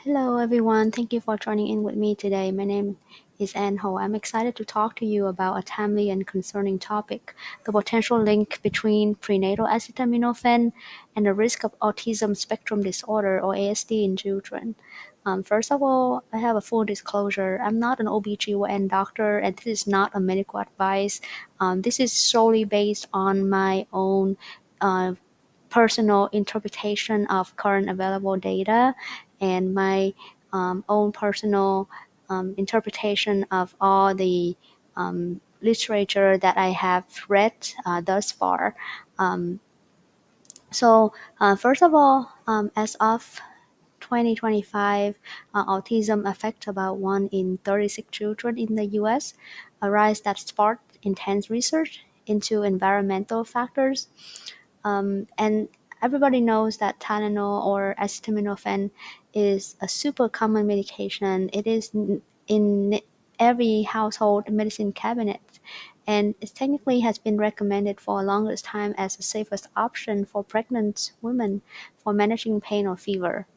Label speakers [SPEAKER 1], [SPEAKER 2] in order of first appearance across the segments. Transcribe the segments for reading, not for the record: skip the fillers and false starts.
[SPEAKER 1] Hello, everyone. Thank you for joining in with me today. My name is Ann Ho. I'm excited to talk to you about a timely and concerning topic, the potential link between prenatal acetaminophen and the risk of autism spectrum disorder, or ASD, in children. First of all, I have a full disclosure. I'm not an OBGYN doctor, and this is not a medical advice. This is solely based on my own personal interpretation of current available data and my own personal interpretation of all the literature that I have read thus far. Um, First of all, as of 2025, autism affects about 1 in 36 children in the US, a rise that sparked intense research into environmental factors. And everybody knows that Tylenol or acetaminophen is a super common medication. It is in every household medicine cabinet, and it technically has been recommended for the longest time as the safest option for pregnant women for managing pain or fever.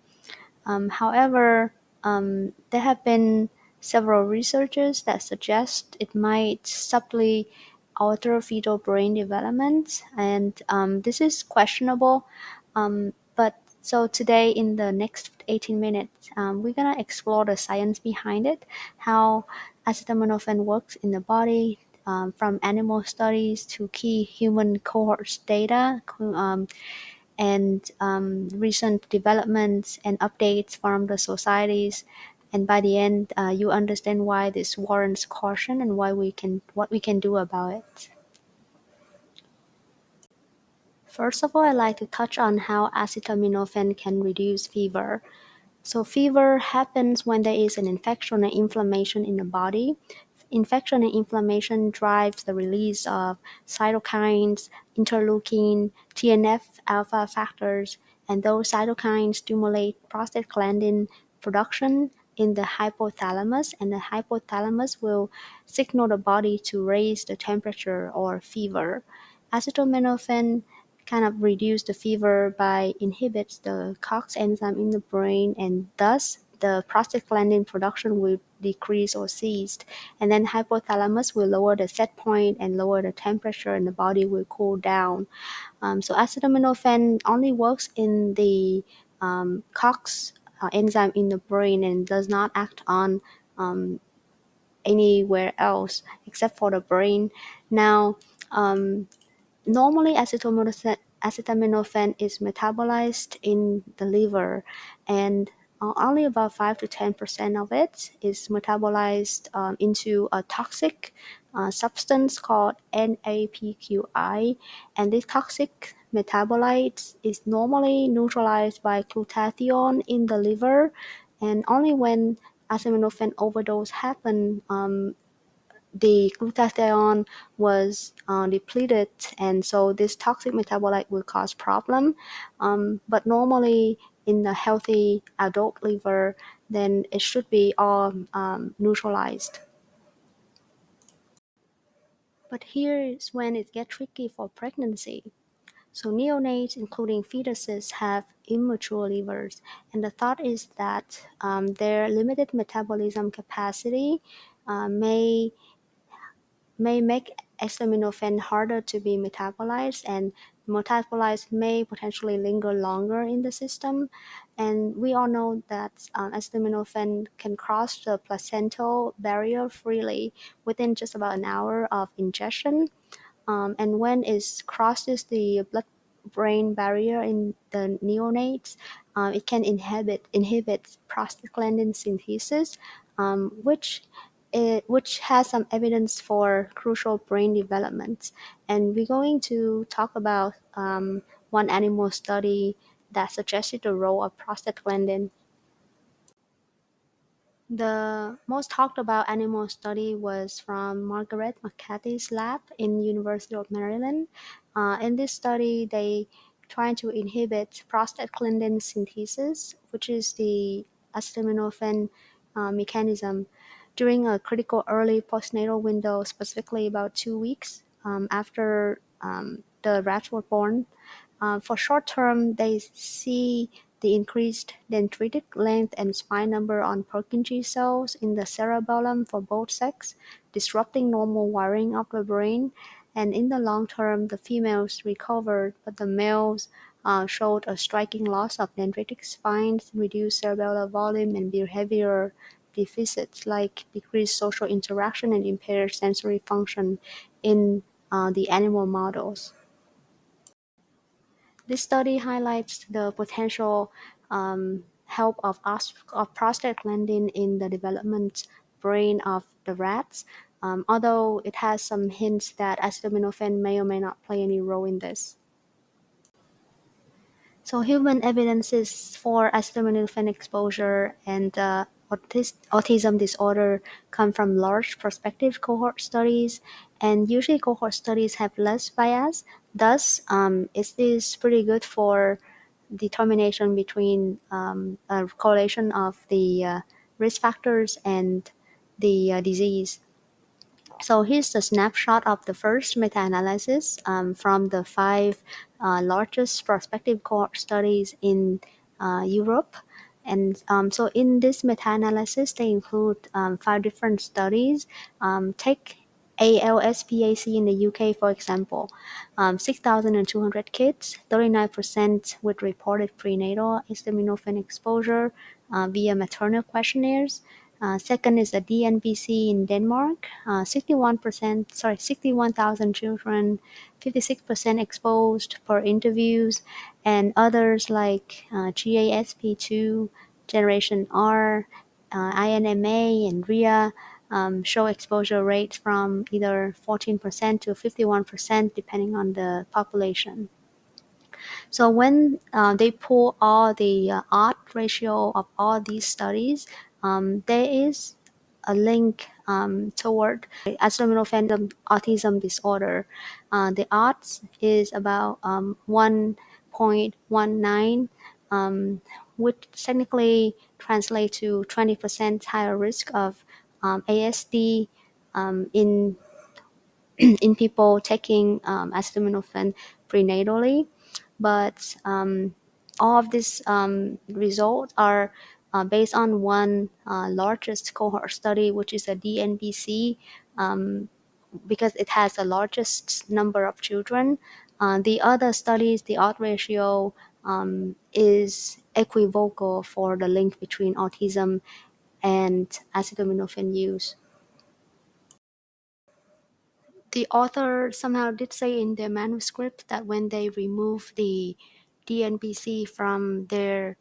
[SPEAKER 1] However, there have been several researchers that suggest it might subtly alter fetal brain development, and this is questionable. But so today, in the next 18 minutes, we're gonna explore the science behind it, how acetaminophen works in the body, from animal studies to key human cohorts data, and recent developments and updates from the societies. And by the end, you understand why this warrants caution and what we can do about it. First of all, I'd like to touch on how acetaminophen can reduce fever. So fever happens when there is an infection or inflammation in the body. Infection and inflammation drives the release of cytokines, interleukin, TNF alpha factors, and those cytokines stimulate prostaglandin production in the hypothalamus, and the hypothalamus will signal the body to raise the temperature or fever. Acetaminophen kind of reduce the fever by inhibits the COX enzyme in the brain, and thus the prostaglandin production will decrease or cease. And then hypothalamus will lower the set point and lower the temperature, and the body will cool down. So acetaminophen only works in the COX enzyme in the brain and does not act on anywhere else except for the brain. Now, normally acetaminophen is metabolized in the liver, and only about 5 to 10% of it is metabolized into a toxic substance called NAPQI, and this toxic metabolite is normally neutralized by glutathione in the liver, and only when acetaminophen overdose happen, the glutathione was depleted, and so this toxic metabolite will cause problem. But normally in the healthy adult liver, then it should be all neutralized. But here's when it gets tricky for pregnancy. So neonates, including fetuses, have immature livers, and the thought is that their limited metabolism capacity uh, may may make acetaminophen harder to be metabolized, and metabolized may potentially linger longer in the system. And we all know that acetaminophen can cross the placental barrier freely within just about an hour of ingestion. And when it crosses the blood-brain barrier in the neonates, it can inhibit prostaglandin synthesis, which which has some evidence for crucial brain development. And we're going to talk about one animal study that suggested the role of prostaglandin. The most talked about animal study was from Margaret McCarthy's lab in University of Maryland. In this study, they tried to inhibit prostaglandin synthesis, which is the acetaminophen mechanism, during a critical early postnatal window, specifically about 2 weeks after the rats were born. For short term, they see the increased dendritic length and spine number on Purkinje cells in the cerebellum for both sexes, disrupting normal wiring of the brain. And in the long term, the females recovered, but the males showed a striking loss of dendritic spines, reduced cerebellar volume, and behavior deficits like decreased social interaction and impaired sensory function in the animal models. This study highlights the potential help of prostaglandin in the development brain of the rats, although it has some hints that acetaminophen may or may not play any role in this. So human evidences for acetaminophen exposure and autism disorder come from large prospective cohort studies, and usually cohort studies have less bias. Thus, it is pretty good for determination between a correlation of the risk factors and the disease. So here's a snapshot of the first meta-analysis from the five largest prospective cohort studies in Europe. And so in this meta-analysis, they include five different studies. Take ALSPAC in the UK, for example, 6,200 kids, 39% with reported prenatal acetaminophen exposure via maternal questionnaires. Second is a DNBC in Denmark, 61,000 children, 56% exposed per interviews, and others like GASP2, Generation R, INMA, and RIA show exposure rates from either 14% to 51% depending on the population. So when they pull all the odds ratio of all these studies, there is a link toward acetaminophen autism disorder. The odds is about 1.19, which technically translates to 20% higher risk of ASD in in people taking acetaminophen prenatally. But all of these results are based on one largest cohort study, which is a DNBC, because it has the largest number of children. The other studies, the odds ratio is equivocal for the link between autism and acetaminophen use. The author somehow did say in their manuscript that when they remove the DNPC from their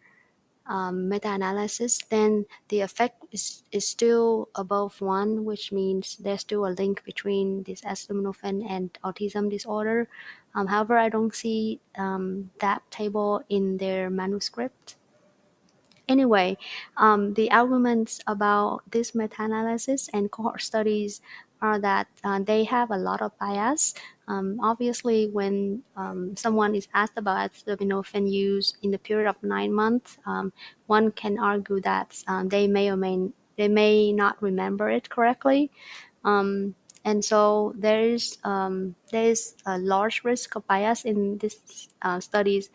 [SPEAKER 1] meta-analysis, then the effect is still above 1, which means there's still a link between this acetaminophen and autism disorder. However, I don't see that table in their manuscript. Anyway, the arguments about this meta-analysis and cohort studies are that they have a lot of bias. Obviously, when someone is asked about acetaminophen use in the period of 9 months, one can argue that they may not remember it correctly, and so there is a large risk of bias in these studies.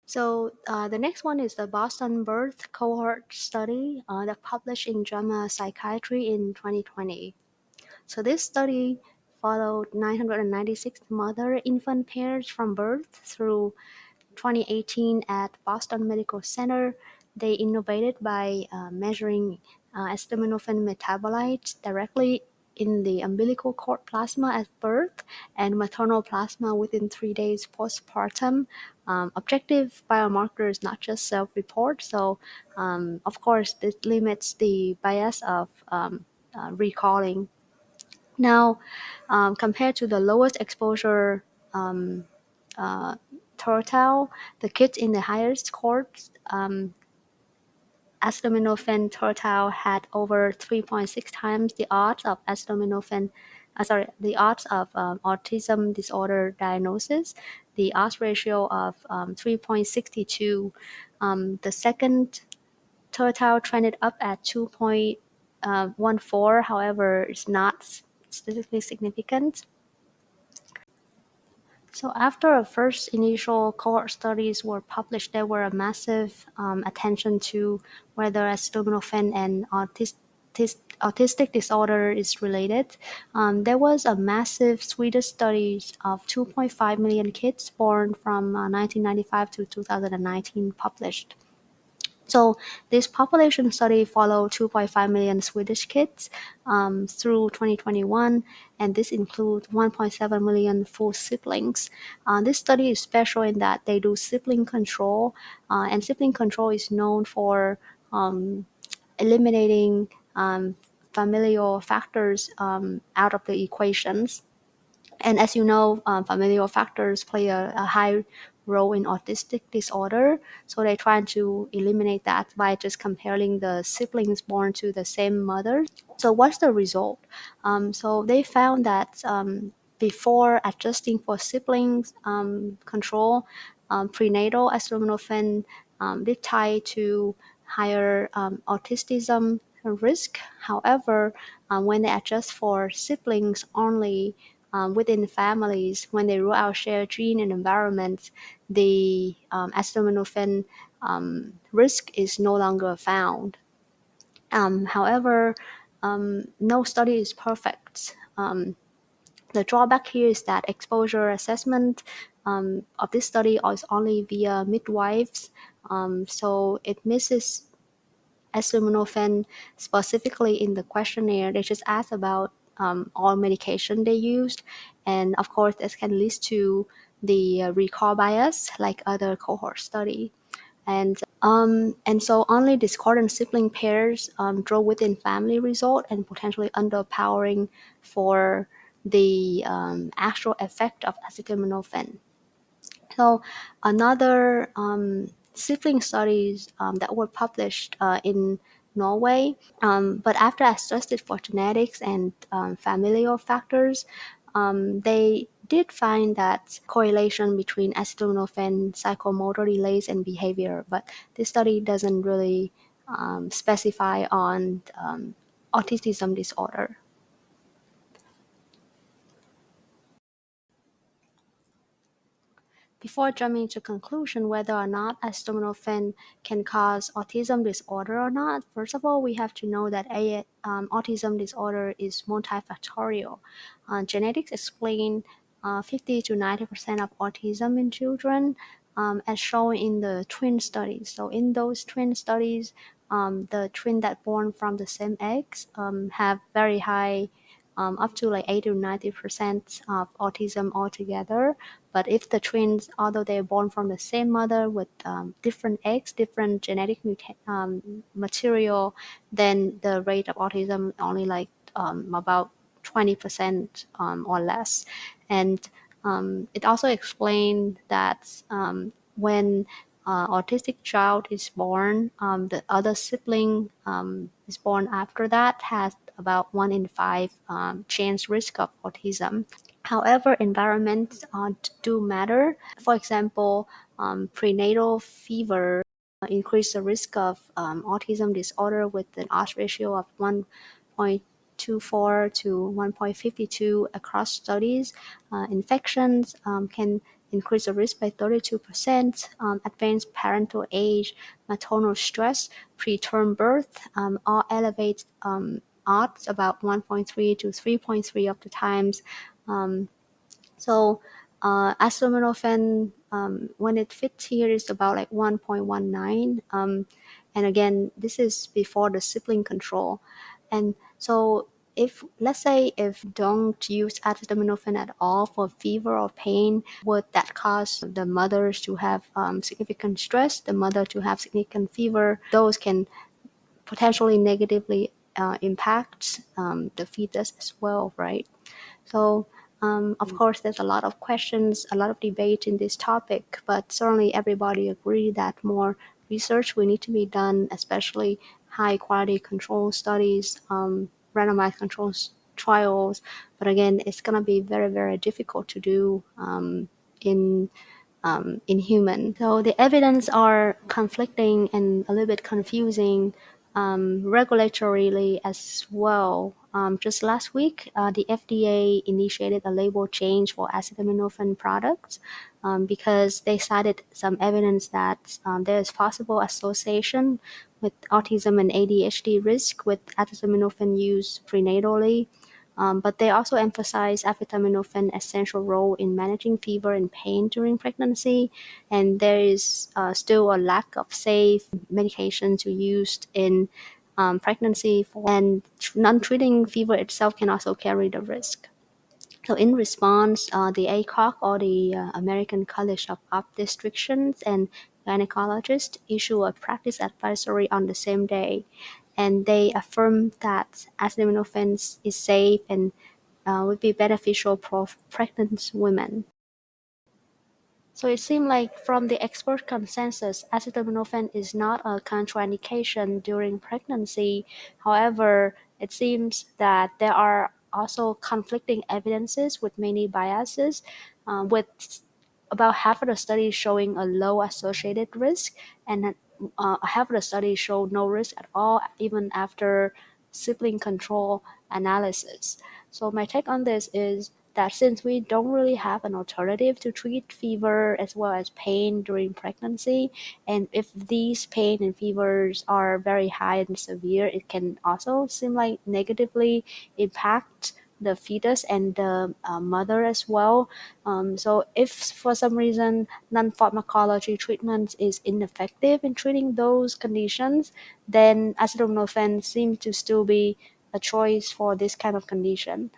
[SPEAKER 1] So the next one is the Boston Birth Cohort Study that published in JAMA Psychiatry in 2020. So this study followed 996 mother-infant pairs from birth through 2018 at Boston Medical Center. They innovated by measuring acetaminophen metabolites directly in the umbilical cord plasma at birth and maternal plasma within 3 days postpartum. Objective biomarkers, not just self-report. So, of course, this limits the bias of recalling. Now, compared to the lowest exposure uh, total, the kids in the highest cohort, acetaminophen total had over 3.6 times the odds of the odds of autism disorder diagnosis, the odds ratio of 3.62. The second total trended up at 2.14, however, it's not statistically significant. So after a first initial cohort studies were published, there were a massive attention to whether acetaminophen and autistic disorder is related. There was a massive Swedish study of 2.5 million kids born from 1995 to 2019 published. So this population study followed 2.5 million Swedish kids through 2021, and this includes 1.7 million full siblings. This study is special in that they do sibling control, and sibling control is known for eliminating familial factors out of the equations. And as you know, familial factors play a high role in autistic disorder. So they try to eliminate that by just comparing the siblings born to the same mother. So what's the result? So they found that before adjusting for siblings control, prenatal acetaminophen did tie to higher autism risk. However, when they adjust for siblings only, within families, when they rule out shared gene and environment, the acetaminophen risk is no longer found. However, no study is perfect. The drawback here is that exposure assessment of this study is only via midwives, so it misses acetaminophen specifically in the questionnaire. They just ask about all medication they used, and of course this can lead to the recall bias like other cohort study. And so only discordant sibling pairs drove within family result and potentially underpowering for the actual effect of acetaminophen. So another sibling studies that were published in Norway, but after adjusted for genetics and familial factors, they did find that correlation between acetaminophen, psychomotor delays, and behavior, but this study doesn't really specify on autism disorder. Before jumping to conclusion whether or not acetaminophen can cause autism disorder or not, first of all, we have to know that autism disorder is multifactorial. Genetics explain 50 to 90% of autism in children, as shown in the twin studies. So in those twin studies, the twin that born from the same eggs have very high, up to like 80 to 90% of autism altogether. But if the twins, although they're born from the same mother with different eggs, different genetic material, then the rate of autism only like about 20% or less. And it also explained that when autistic child is born, the other sibling is born after that has about 1 in 5 chance risk of autism. However, environments do matter. For example, prenatal fever increase the risk of autism disorder with an odds ratio of 1.24 to 1.52 across studies. Infections can increase the risk by 32%. Advanced parental age, maternal stress, preterm birth all elevate odds about 1.3 to 3.3 of the times. Um, so acetaminophen, when it fits here, is about like 1.19. And again, this is before the sibling control. And so if, let's say, if don't use acetaminophen at all for fever or pain, would that cause the mothers to have significant stress, the mother to have significant fever? Those can potentially negatively impact the fetus as well, right? So, of course, there's a lot of questions, a lot of debate in this topic, but certainly everybody agree that more research will need to be done, especially high quality control studies, randomized controls trials. But again, it's going to be very, very difficult to do in human. So the evidence are conflicting and a little bit confusing regulatorily as well. Just last week, the FDA initiated a label change for acetaminophen products because they cited some evidence that there is possible association with autism and ADHD risk with acetaminophen use prenatally. But they also emphasize acetaminophen essential role in managing fever and pain during pregnancy, and there is still a lack of safe medication to use in pregnancy, and non-treating fever itself can also carry the risk. So in response, the ACOG, or the American College of Obstetricians and Gynecologists, issue a practice advisory on the same day, and they affirm that acetaminophen is safe and would be beneficial for pregnant women. So it seemed like from the expert consensus, acetaminophen is not a contraindication during pregnancy. However, it seems that there are also conflicting evidences with many biases, with about half of the studies showing a low associated risk, and half of the studies show no risk at all, even after sibling control analysis. So my take on this is that since we don't really have an alternative to treat fever as well as pain during pregnancy, and if these pain and fevers are very high and severe, it can also seem like negatively impact the fetus and the mother as well. So if for some reason non-pharmacology treatment is ineffective in treating those conditions, then acetaminophen seems to still be a choice for this kind of condition.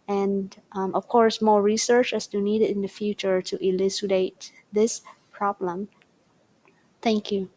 [SPEAKER 1] And of course, more research is still needed in the future to elucidate this problem. Thank you.